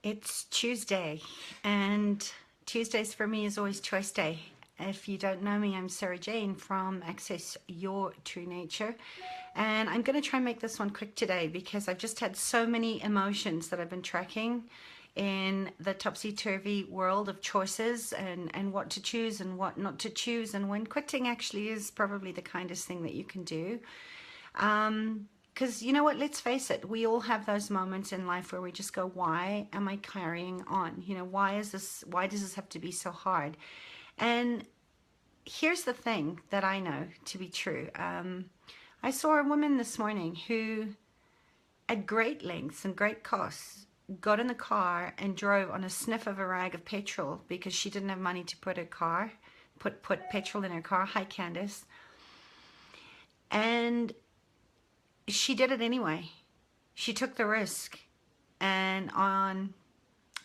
It's Tuesday, and Tuesdays for me is always choice day. If you don't know me, I'm Sarah Jane from Access Your True Nature, and I'm going to try and make this one quick today because I've just had so many emotions that I've been tracking in the topsy-turvy world of choices and what to choose and what not to choose, and when quitting actually is probably the kindest thing that you can do. Because you know what, let's face it, we all have those moments in life where we just go, why am I carrying on? You know, why does this have to be so hard? And here's the thing that I know to be true. I saw a woman this morning who, at great lengths and great costs, got in the car and drove on a sniff of a rag of petrol because she didn't have money to put petrol in her car. Hi, Candice. And she did it anyway. She took the risk, and on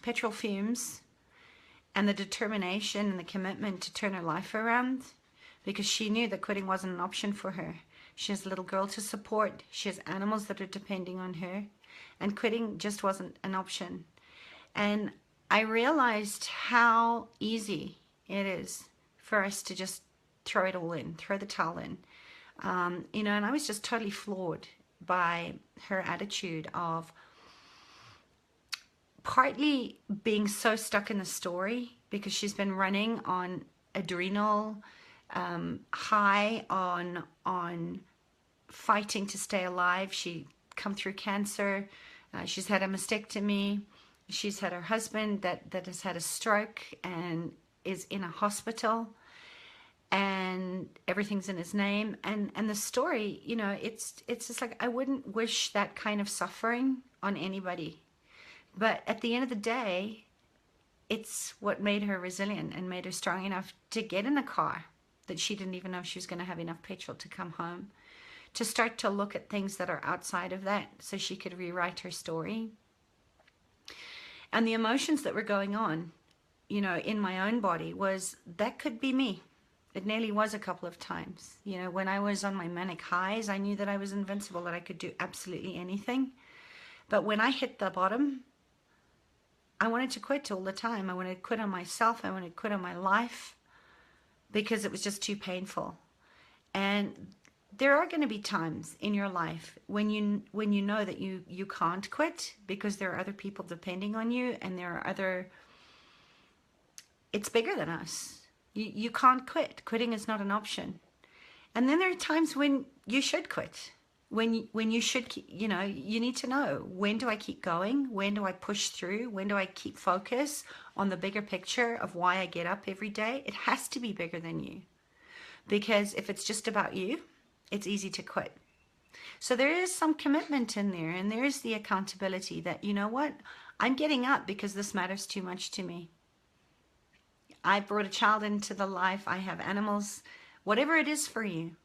petrol fumes and the determination and the commitment to turn her life around, because she knew that quitting wasn't an option for her. She has a little girl to support. She has animals that are depending on her, and quitting just wasn't an option. And I realized how easy it is for us to just throw it all in, throw the towel in. You know, and I was just totally floored by her attitude of partly being so stuck in the story because she's been running on adrenal high on fighting to stay alive. She come through cancer. She's had a mastectomy. She's had her husband that has had a stroke and is in a hospital, and everything's in his name, and the story, you know, it's just like, I wouldn't wish that kind of suffering on anybody, but at the end of the day, it's what made her resilient and made her strong enough to get in a car that she didn't even know she was going to have enough petrol to come home, to start to look at things that are outside of that so she could rewrite her story. And the emotions that were going on, you know, in my own body was, that could be me. It nearly was a couple of times. You know, when I was on my manic highs, I knew that I was invincible, that I could do absolutely anything. But when I hit the bottom, I wanted to quit all the time. I wanted to quit on myself. I wanted to quit on my life because it was just too painful. And there are going to be times in your life when you know that you can't quit because there are other people depending on you, and there are it's bigger than us. You can't quit. Quitting is not an option. And then there are times when you should quit. When you should, you know, you need to know, when do I keep going? When do I push through? When do I keep focus on the bigger picture of why I get up every day? It has to be bigger than you. Because if it's just about you, it's easy to quit. So there is some commitment in there, and there is the accountability that, you know what, I'm getting up because this matters too much to me. I brought a child into the life. I have animals, whatever it is for you.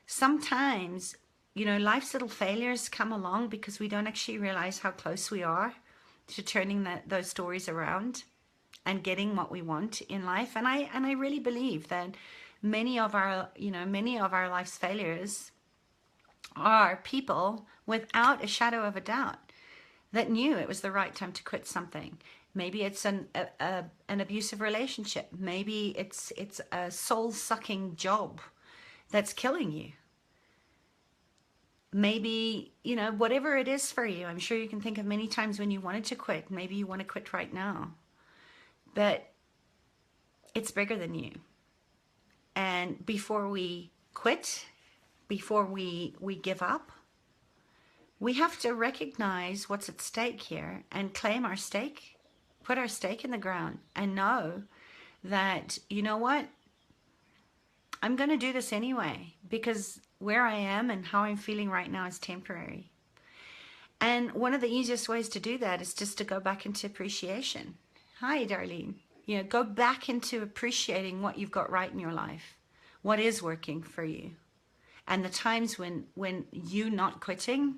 Sometimes, you know, life's little failures come along because we don't actually realize how close we are to turning those stories around and getting what we want in life. And I really believe that many of our life's failures are people without a shadow of a doubt that knew it was the right time to quit something. Maybe it's an abusive relationship. Maybe it's a soul-sucking job that's killing you. Maybe, you know, whatever it is for you, I'm sure you can think of many times when you wanted to quit. Maybe you want to quit right now. But it's bigger than you. And before we quit, before we give up, we have to recognize what's at stake here and claim our stake. Put our stake in the ground and know that, you know what, I'm going to do this anyway, because where I am and how I'm feeling right now is temporary. And one of the easiest ways to do that is just to go back into appreciation. Hi, Darlene. You know, go back into appreciating what you've got right in your life, what is working for you, and the times when you not quitting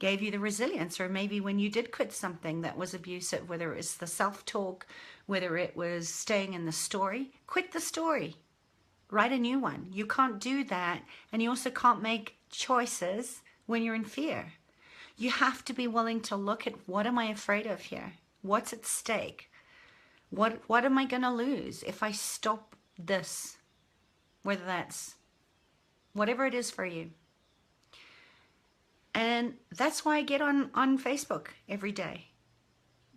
gave you the resilience, or maybe when you did quit something that was abusive, whether it was the self-talk, whether it was staying in the story, quit the story, write a new one. You can't do that, and you also can't make choices when you're in fear. You have to be willing to look at, what am I afraid of here? What's at stake? What am I going to lose if I stop this? Whether that's whatever it is for you. And that's why I get on Facebook every day,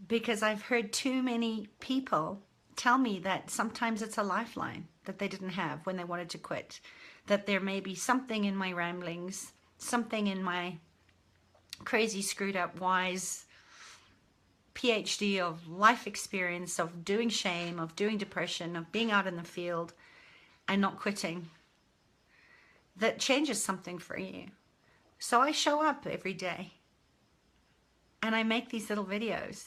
because I've heard too many people tell me that sometimes it's a lifeline that they didn't have when they wanted to quit, that there may be something in my ramblings, something in my crazy, screwed up, wise PhD of life experience, of doing shame, of doing depression, of being out in the field and not quitting, that changes something for you. So I show up every day and I make these little videos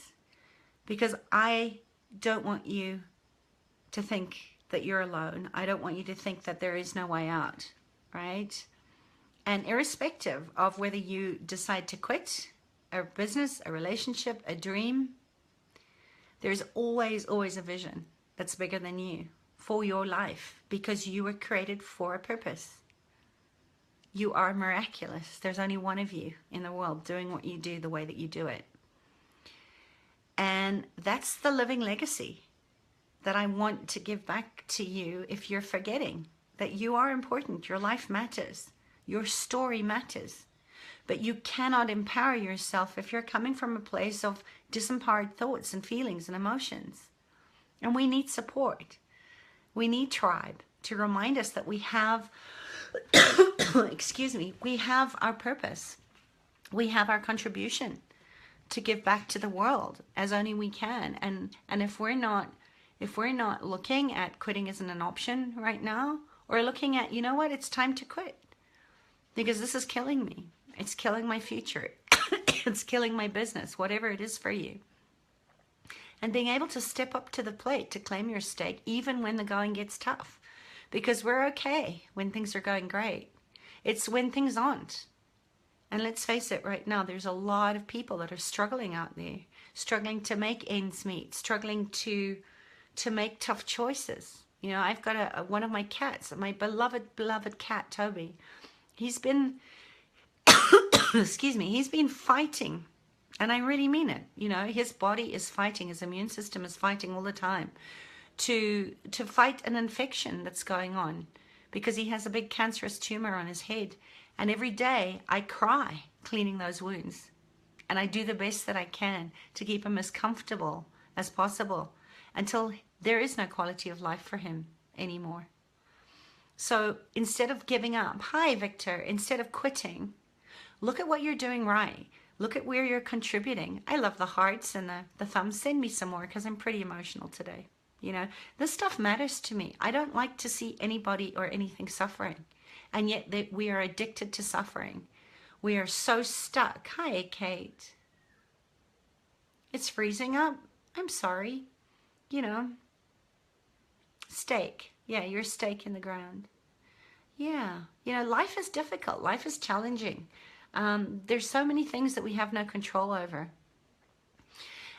because I don't want you to think that you're alone. I don't want you to think that there is no way out, right? And irrespective of whether you decide to quit a business, a relationship, a dream, there's always a vision that's bigger than you for your life, because you were created for a purpose. You are miraculous. There's only one of you in the world doing what you do the way that you do it. And that's the living legacy that I want to give back to you if you're forgetting that you are important. Your life matters. Your story matters. But you cannot empower yourself if you're coming from a place of disempowered thoughts and feelings and emotions. And we need support. We need tribe to remind us that we have, excuse me, we have our purpose. We have our contribution to give back to the world as only we can. And if we're not looking at quitting isn't an option right now, or looking at, you know what, it's time to quit because this is killing me. It's killing my future. It's killing my business, whatever it is for you. And being able to step up to the plate to claim your stake even when the going gets tough. Because we're okay when things are going great. It's when things aren't. And let's face it, right now, there's a lot of people that are struggling out there, struggling to make ends meet, struggling to make tough choices. You know, I've got one of my cats, my beloved cat, Toby. He's been, excuse me, he's been fighting. And I really mean it. You know, his body is fighting, his immune system is fighting all the time to fight an infection that's going on, because he has a big cancerous tumor on his head. And every day I cry cleaning those wounds. And I do the best that I can to keep him as comfortable as possible until there is no quality of life for him anymore. So instead of giving up, hi Victor, instead of quitting, look at what you're doing right. Look at where you're contributing. I love the hearts and the thumbs. Send me some more because I'm pretty emotional today. You know, this stuff matters to me. I don't like to see anybody or anything suffering. And yet we are addicted to suffering. We are so stuck. Hi, Kate. It's freezing up. I'm sorry. You know, stake. Yeah, you're a stake in the ground. Yeah. You know, life is difficult. Life is challenging. There's so many things that we have no control over.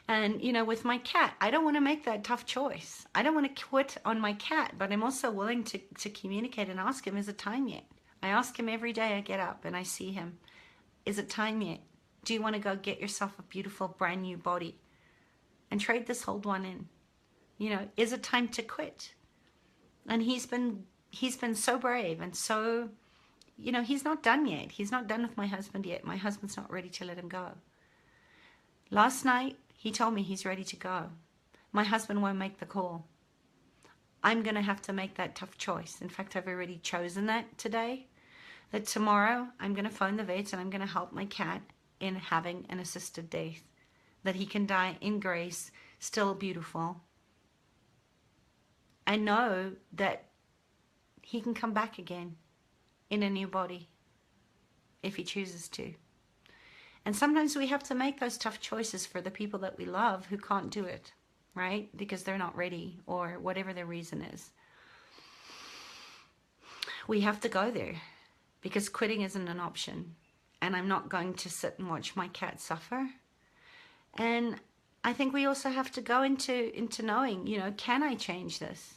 And, you know, with my cat, I don't want to make that tough choice. I don't want to quit on my cat, but I'm also willing to communicate and ask him, is it time yet? I ask him every day I get up and I see him. Is it time yet? Do you want to go get yourself a beautiful brand new body and trade this old one in? You know, is it time to quit? And he's been so brave and so, you know, he's not done yet. He's not done with my husband yet. My husband's not ready to let him go. Last night, he told me he's ready to go. My husband won't make the call. I'm going to have to make that tough choice. In fact, I've already chosen that today. That tomorrow, I'm going to phone the vet and I'm going to help my cat in having an assisted death. That he can die in grace, still beautiful. I know that he can come back again in a new body if he chooses to. And sometimes we have to make those tough choices for the people that we love who can't do it, right? Because they're not ready or whatever their reason is. We have to go there because quitting isn't an option. And I'm not going to sit and watch my cat suffer. And I think we also have to go into knowing, you know, can I change this?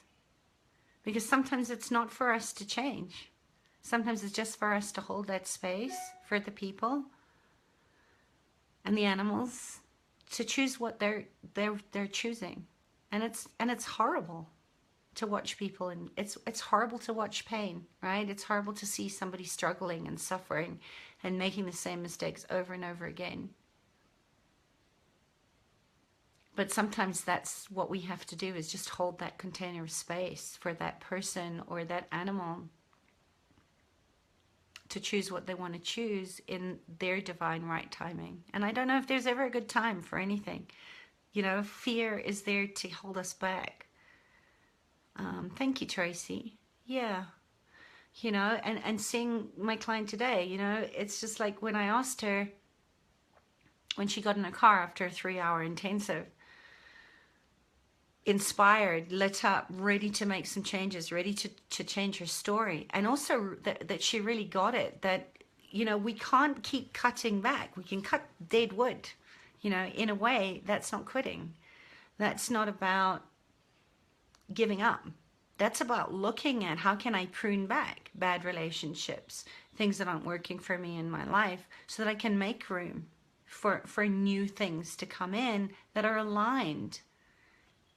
Because sometimes it's not for us to change. Sometimes it's just for us to hold that space for the people and the animals to choose what they're choosing. And it's horrible to watch people, and it's horrible to watch pain, right? It's horrible to see somebody struggling and suffering and making the same mistakes over and over again. But sometimes that's what we have to do, is just hold that container of space for that person or that animal to choose what they want to choose in their divine right timing. And I don't know if there's ever a good time for anything. You know, fear is there to hold us back. Thank you, Tracy. Yeah. You know, and seeing my client today, you know, it's just like when I asked her, when she got in her car after a 3-hour intensive, inspired, lit up, ready to make some changes, ready to change her story. And also that she really got it, that, you know, we can't keep cutting back. We can cut dead wood. You know, in a way, that's not quitting. That's not about giving up. That's about looking at how can I prune back bad relationships, things that aren't working for me in my life, so that I can make room for new things to come in that are aligned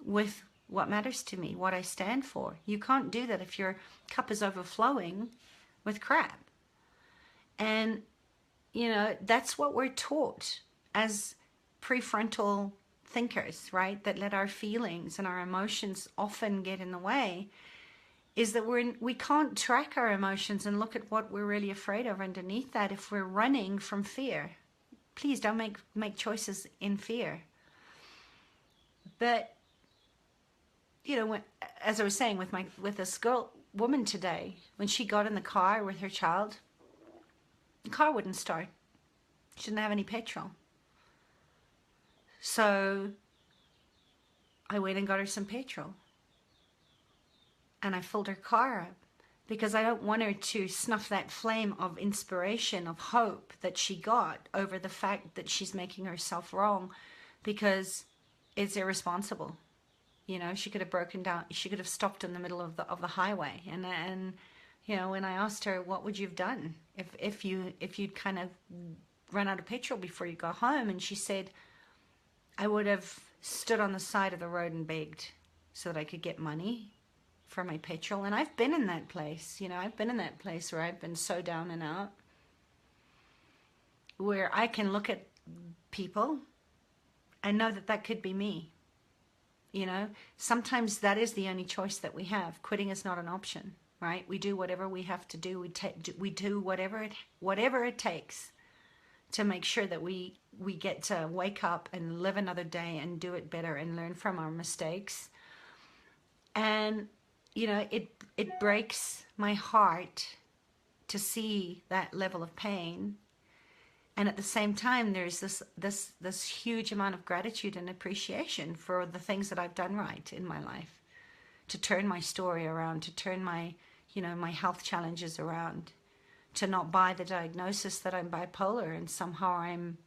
with what matters to me, what I stand for. You can't do that if your cup is overflowing with crap. And, you know, that's what we're taught as prefrontal thinkers, right? That let our feelings and our emotions often get in the way, is that we can't track our emotions and look at what we're really afraid of underneath that if we're running from fear. Please don't make choices in fear. But, you know, as I was saying with this woman today, when she got in the car with her child, the car wouldn't start. She didn't have any petrol. So I went and got her some petrol. And I filled her car up, because I don't want her to snuff that flame of inspiration, of hope that she got over the fact that she's making herself wrong, because it's irresponsible. You know, she could have broken down. She could have stopped in the middle of the highway. And you know, when I asked her, what would you have done if you'd kind of run out of petrol before you got home? And she said, I would have stood on the side of the road and begged so that I could get money for my petrol. And I've been in that place. You know, I've been in that place where I've been so down and out, where I can look at people and know that that could be me. You know, sometimes that is the only choice that we have. Quitting is not an option, right? We do whatever we have to do. We do whatever it takes to make sure that we get to wake up and live another day and do it better and learn from our mistakes. And, you know, it breaks my heart to see that level of pain. And at the same time, there's this huge amount of gratitude and appreciation for the things that I've done right in my life, to turn my story around, to turn my, you know, my health challenges around, to not buy the diagnosis that I'm bipolar and somehow I'm,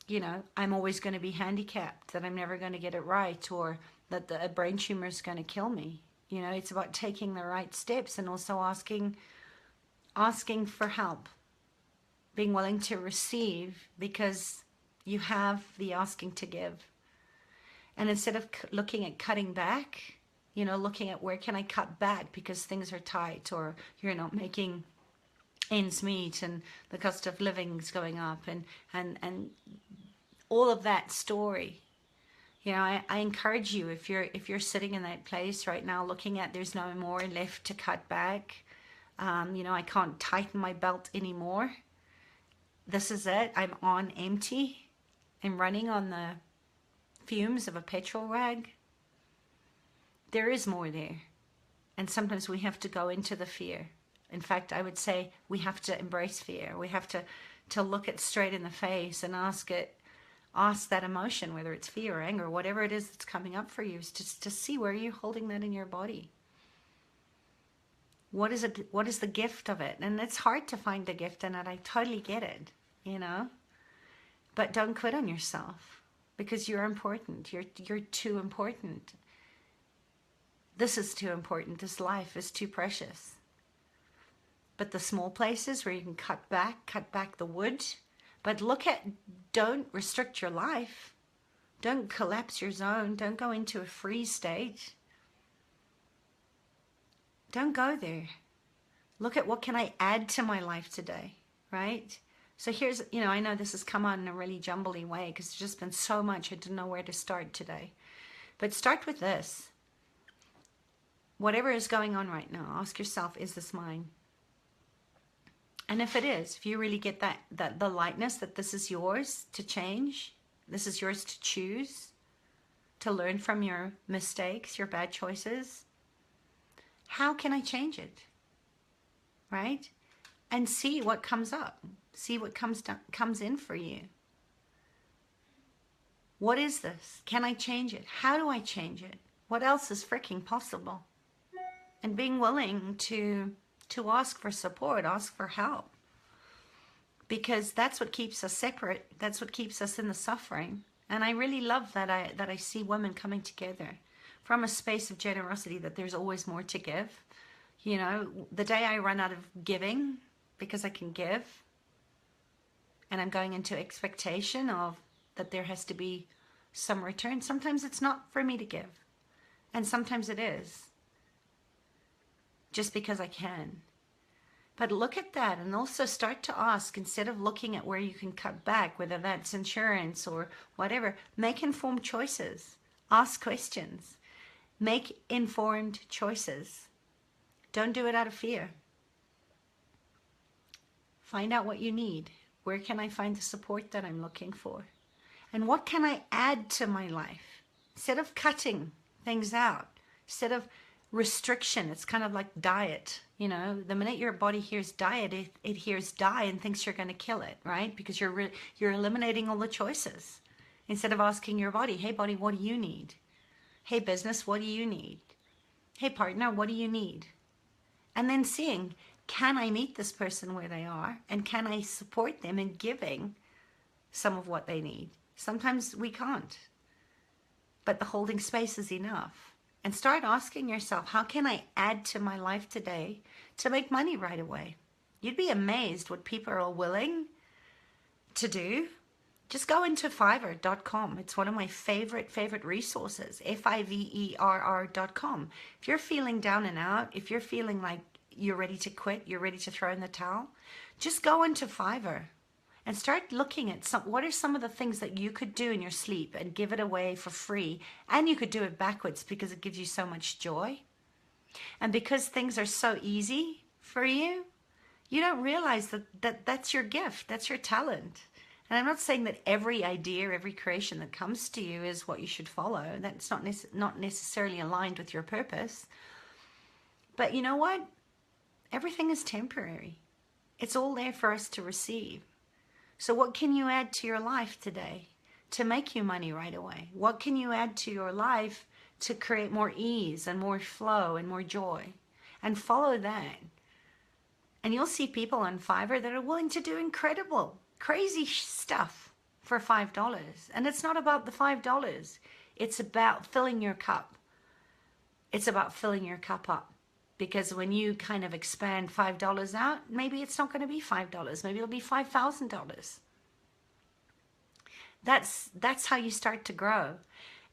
you know, I'm always going to be handicapped, that I'm never going to get it right, or that a brain tumor is going to kill me. You know, it's about taking the right steps and also asking for help, being willing to receive, because you have the asking to give. And instead of looking at cutting back, you know, looking at where can I cut back because things are tight, or you're not making ends meet and the cost of living is going up, and all of that story. You know, I encourage you, if you're sitting in that place right now looking at there's no more left to cut back, you know, I can't tighten my belt anymore. This is it. I'm on empty. I'm running on the fumes of a petrol rag. There is more there. And sometimes we have to go into the fear. In fact, I would say we have to embrace fear. We have to look it straight in the face and ask that emotion, whether it's fear or anger, whatever it is that's coming up for you, is just to see where you're holding that in your body. What is it? What is the gift of it? And it's hard to find the gift in it. I totally get it, you know. But don't quit on yourself, because you're important. You're too important. This is too important. This life is too precious. But the small places where you can cut back the wood, But don't restrict your life. Don't collapse your zone. Don't go into a freeze state. Don't go there. Look at what can I add to my life today, right? So here's, I know this has come out in a really jumbly way because there's just been so much. I didn't know where to start today. But start with this. Whatever is going on right now, ask yourself, is this mine? And if it is, if you really get that the lightness that this is yours to change, this is yours to choose, to learn from your mistakes, your bad choices, how can I change it? Right? And see what comes up. See what comes in for you. What is this? Can I change it? How do I change it? What else is freaking possible? And being willing to ask for support, ask for help. Because that's what keeps us separate. That's what keeps us in the suffering. And I really love that I see women coming together from a space of generosity, that there's always more to give. The day I run out of giving because I can give, and I'm going into expectation of that there has to be some return, sometimes it's not for me to give. And sometimes it is. Just because I can. But look at that and also start to ask, instead of looking at where you can cut back, whether that's insurance or whatever, make informed choices. Ask questions. Make informed choices. Don't do it out of fear. Find out what you need. Where can I find the support that I'm looking for? And what can I add to my life? Instead of cutting things out, instead of restriction, it's kind of like diet. The minute your body hears diet, it hears die and thinks you're going to kill it, right? Because you're eliminating all the choices. Instead of asking your body, hey body, what do you need? Hey business, what do you need? Hey partner, what do you need? And then seeing, can I meet this person where they are? And can I support them in giving some of what they need? Sometimes we can't. But the holding space is enough. And start asking yourself, how can I add to my life today to make money right away? You'd be amazed what people are willing to do. Just go into fiverr.com. It's one of my favorite resources, fiverr.com. If you're feeling down and out, if you're feeling like you're ready to quit, you're ready to throw in the towel, just go into Fiverr and start looking at what are some of the things that you could do in your sleep and give it away for free. And you could do it backwards because it gives you so much joy. And because things are so easy for you, you don't realize that that's your gift, that's your talent. And I'm not saying that every idea, every creation that comes to you is what you should follow. That's not necessarily aligned with your purpose. But you know what? Everything is temporary. It's all there for us to receive. So what can you add to your life today to make you money right away? What can you add to your life to create more ease and more flow and more joy? And follow that. And you'll see people on Fiverr that are willing to do incredible, crazy stuff for $5. And it's not about the $5. It's about filling your cup. It's about filling your cup up. Because when you kind of expand $5 out, maybe it's not going to be $5. Maybe it'll be $5,000. That's how you start to grow.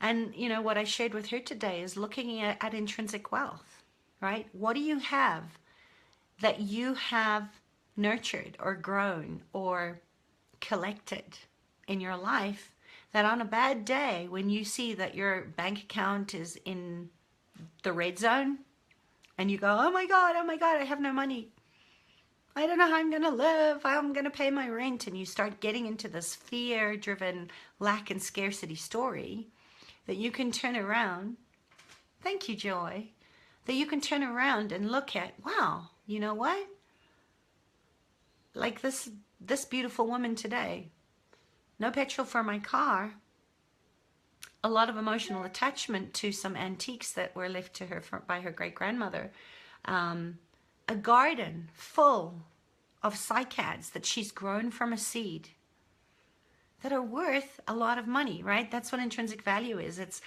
And what I shared with her today is looking at intrinsic wealth, right? What do you have that you have nurtured or grown or collected in your life that on a bad day, when you see that your bank account is in the red zone, and you go, oh my God, I have no money. I don't know how I'm going to live. How I'm going to pay my rent. And you start getting into this fear-driven lack and scarcity story that you can turn around. Thank you, Joy. That you can turn around and look at, wow, you know what? Like this beautiful woman today. No petrol for my car. A lot of emotional attachment to some antiques that were left to her by her great-grandmother. A garden full of cycads that she's grown from a seed that are worth a lot of money, right? That's what intrinsic value is. It's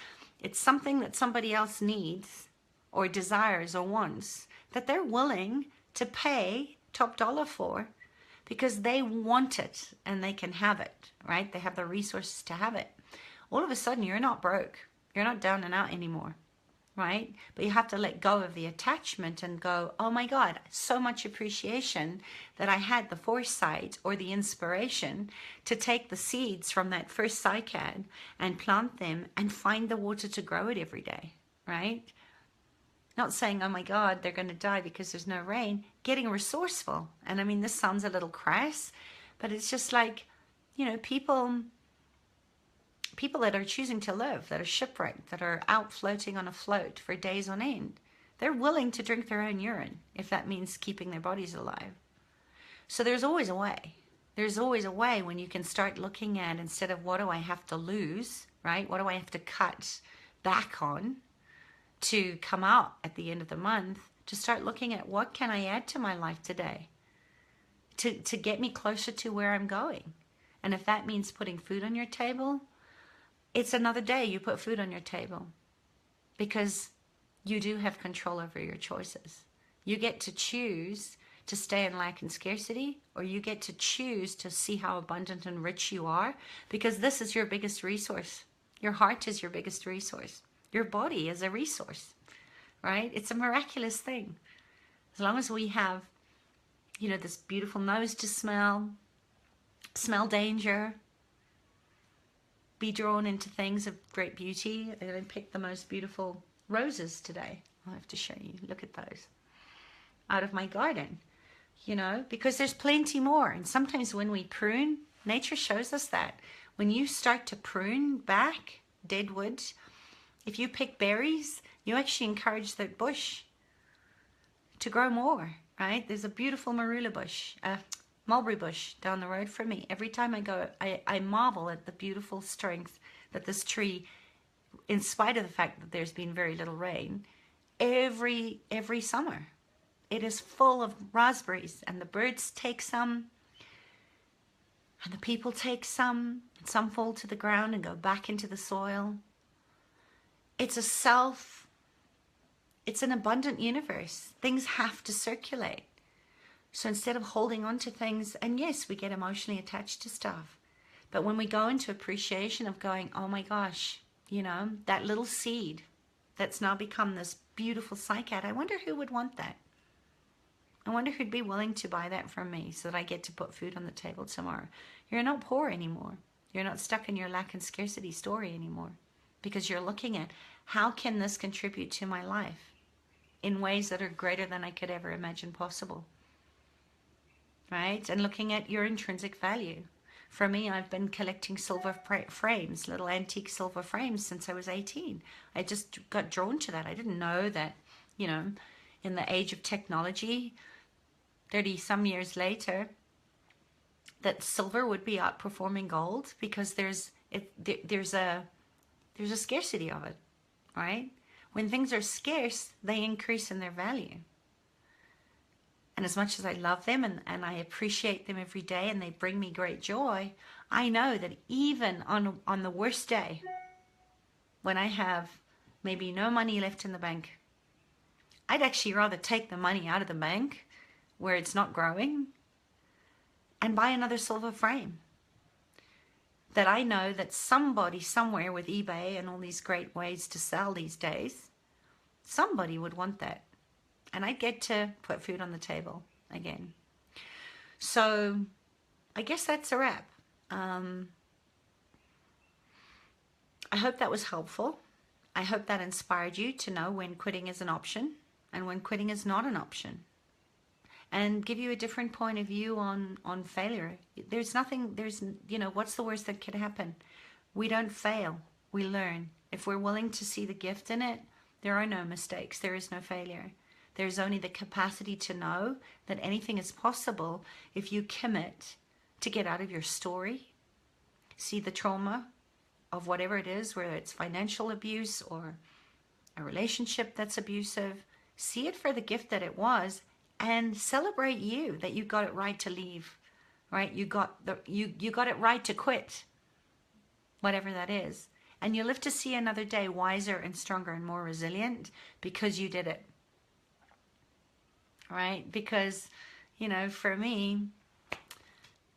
something that somebody else needs or desires or wants that they're willing to pay top dollar for because they want it and they can have it, right? They have the resources to have it. All of a sudden, you're not broke. You're not down and out anymore, right? But you have to let go of the attachment and go, oh my God, so much appreciation that I had the foresight or the inspiration to take the seeds from that first cycad and plant them and find the water to grow it every day, right? Not saying, oh my God, they're going to die because there's no rain. Getting resourceful. And I mean, this sounds a little crass, but it's just like, you know, people that are choosing to live, that are shipwrecked, that are out floating on a float for days on end, they're willing to drink their own urine if that means keeping their bodies alive. So there's always a way. There's always a way when you can start looking at, instead of what do I have to lose, right? What do I have to cut back on to come out at the end of the month, to start looking at what can I add to my life today to get me closer to where I'm going. And if that means putting food on your table, it's another day you put food on your table, because you do have control over your choices. You get to choose to stay in lack and scarcity, or you get to choose to see how abundant and rich you are, because this is your biggest resource. Your heart is your biggest resource. Your body is a resource, right? It's a miraculous thing. As long as we have, you know, this beautiful nose to smell danger, be drawn into things of great beauty. I'm going to pick the most beautiful roses today. I'll have to show you. Look at those. Out of my garden, you know, because there's plenty more. And sometimes when we prune, nature shows us that. When you start to prune back dead wood, if you pick berries, you actually encourage that bush to grow more, right? There's a beautiful marula bush, mulberry bush down the road from me. Every time I go, I marvel at the beautiful strength that this tree, in spite of the fact that there's been very little rain, every summer, it is full of raspberries, and the birds take some, and the people take some, and some fall to the ground and go back into the soil. It's an abundant universe. Things have to circulate. So instead of holding on to things, and yes, we get emotionally attached to stuff, but when we go into appreciation of going, oh my gosh, you know, that little seed that's now become this beautiful cycad, I wonder who would want that. I wonder who'd be willing to buy that from me so that I get to put food on the table tomorrow. You're not poor anymore. You're not stuck in your lack and scarcity story anymore, because you're looking at how can this contribute to my life in ways that are greater than I could ever imagine possible, right? And looking at your intrinsic value. For me, I've been collecting silver frames, little antique silver frames, since I was 18. I just got drawn to that. I didn't know that, you know, in the age of technology, 30 some years later, that silver would be outperforming gold, because there's a scarcity of it, right? When things are scarce, they increase in their value. And as much as I love them and I appreciate them every day and they bring me great joy, I know that even on the worst day, when I have maybe no money left in the bank, I'd actually rather take the money out of the bank where it's not growing and buy another silver frame. That I know that somebody somewhere with eBay and all these great ways to sell these days, somebody would want that. And I'd get to put food on the table again. So I guess that's a wrap. I hope that was helpful. I hope that inspired you to know when quitting is an option and when quitting is not an option, and give you a different point of view on failure. There's nothing, you know, what's the worst that could happen? We don't fail, we learn. If we're willing to see the gift in it, there are no mistakes, there is no failure. There's only the capacity to know that anything is possible if you commit to get out of your story, see the trauma of whatever it is, whether it's financial abuse or a relationship that's abusive, see it for the gift that it was, and celebrate you that you got it right to leave, right? You got it right to quit, whatever that is. And you live to see another day wiser and stronger and more resilient because you did it, right? Because, you know, for me,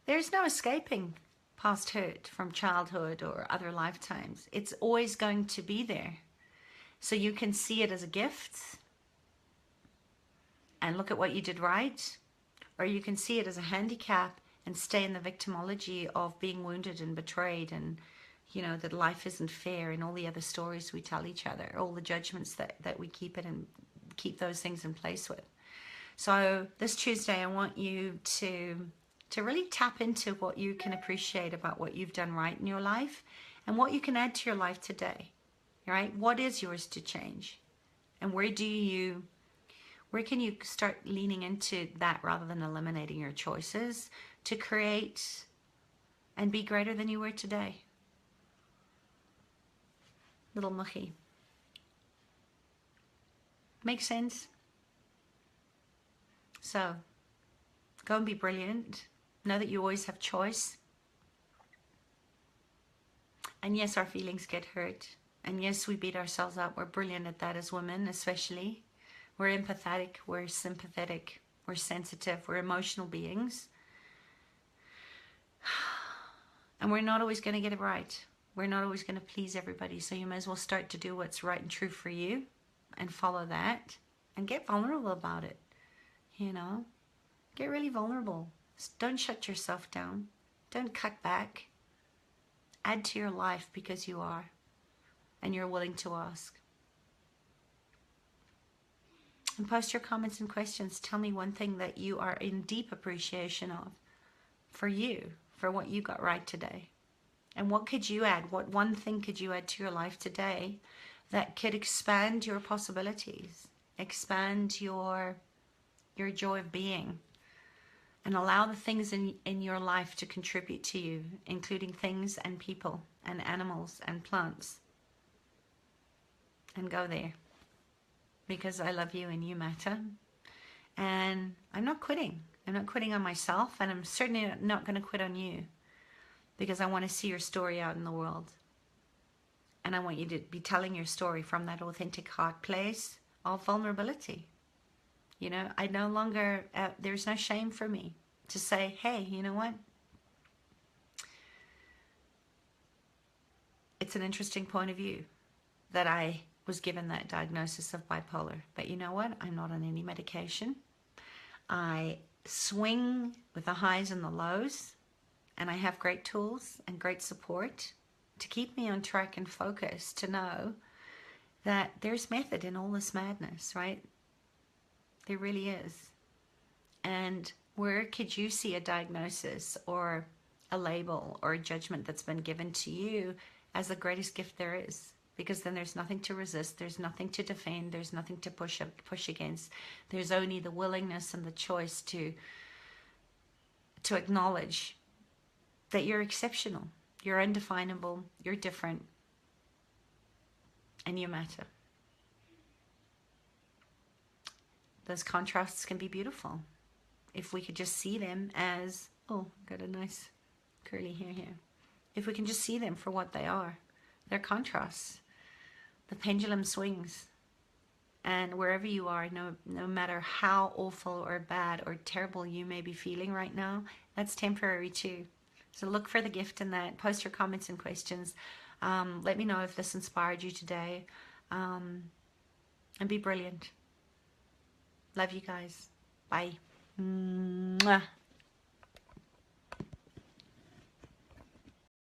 There's no escaping past hurt from childhood or other lifetimes. It's always going to be there. So you can see it as a gift and look at what you did right, or you can see it as a handicap and stay in the victimology of being wounded and betrayed, and you know that life isn't fair, and all the other stories we tell each other, all the judgments that we keep it and keep those things in place with. So this Tuesday I want you to really tap into what you can appreciate about what you've done right in your life and what you can add to your life today. Right? What is yours to change? And where can you start leaning into that rather than eliminating your choices to create and be greater than you were today? Little mucky. Make sense? So, go and be brilliant. Know that you always have choice. And yes, our feelings get hurt. And yes, we beat ourselves up. We're brilliant at that as women, especially. We're empathetic, we're sympathetic, we're sensitive, we're emotional beings. And we're not always going to get it right. We're not always going to please everybody. So you may as well start to do what's right and true for you and follow that and get vulnerable about it. You know, get really vulnerable. Don't shut yourself down. Don't cut back. Add to your life because you are and you're willing to ask. And post your comments and questions. Tell me one thing that you are in deep appreciation of for you, for what you got right today. And what could you add? What one thing could you add to your life today that could expand your possibilities, expand your joy of being, and allow the things in your life to contribute to you, including things and people and animals and plants. And go there. Because I love you and you matter. And I'm not quitting. I'm not quitting on myself, and I'm certainly not going to quit on you, because I want to see your story out in the world. And I want you to be telling your story from that authentic heart place of vulnerability. You know, I no longer, there's no shame for me to say, hey, you know what? It's an interesting point of view that I was given that diagnosis of bipolar. But you know what? I'm not on any medication. I swing with the highs and the lows, and I have great tools and great support to keep me on track and focused, to know that there's method in all this madness, right? There really is. And where could you see a diagnosis or a label or a judgment that's been given to you as the greatest gift there is? Because then there's nothing to resist, there's nothing to defend, there's nothing to push against. There's only the willingness and the choice to acknowledge that you're exceptional, you're undefinable, you're different, and you matter. Those contrasts can be beautiful if we could just see them as, oh, got a nice curly hair here. If we can just see them for what they are, they're contrasts. The pendulum swings, and wherever you are, no matter how awful or bad or terrible you may be feeling right now, that's temporary too. So look for the gift in that. Post your comments and questions. Let me know if this inspired you today, and be brilliant. Love you guys. Bye. Mwah.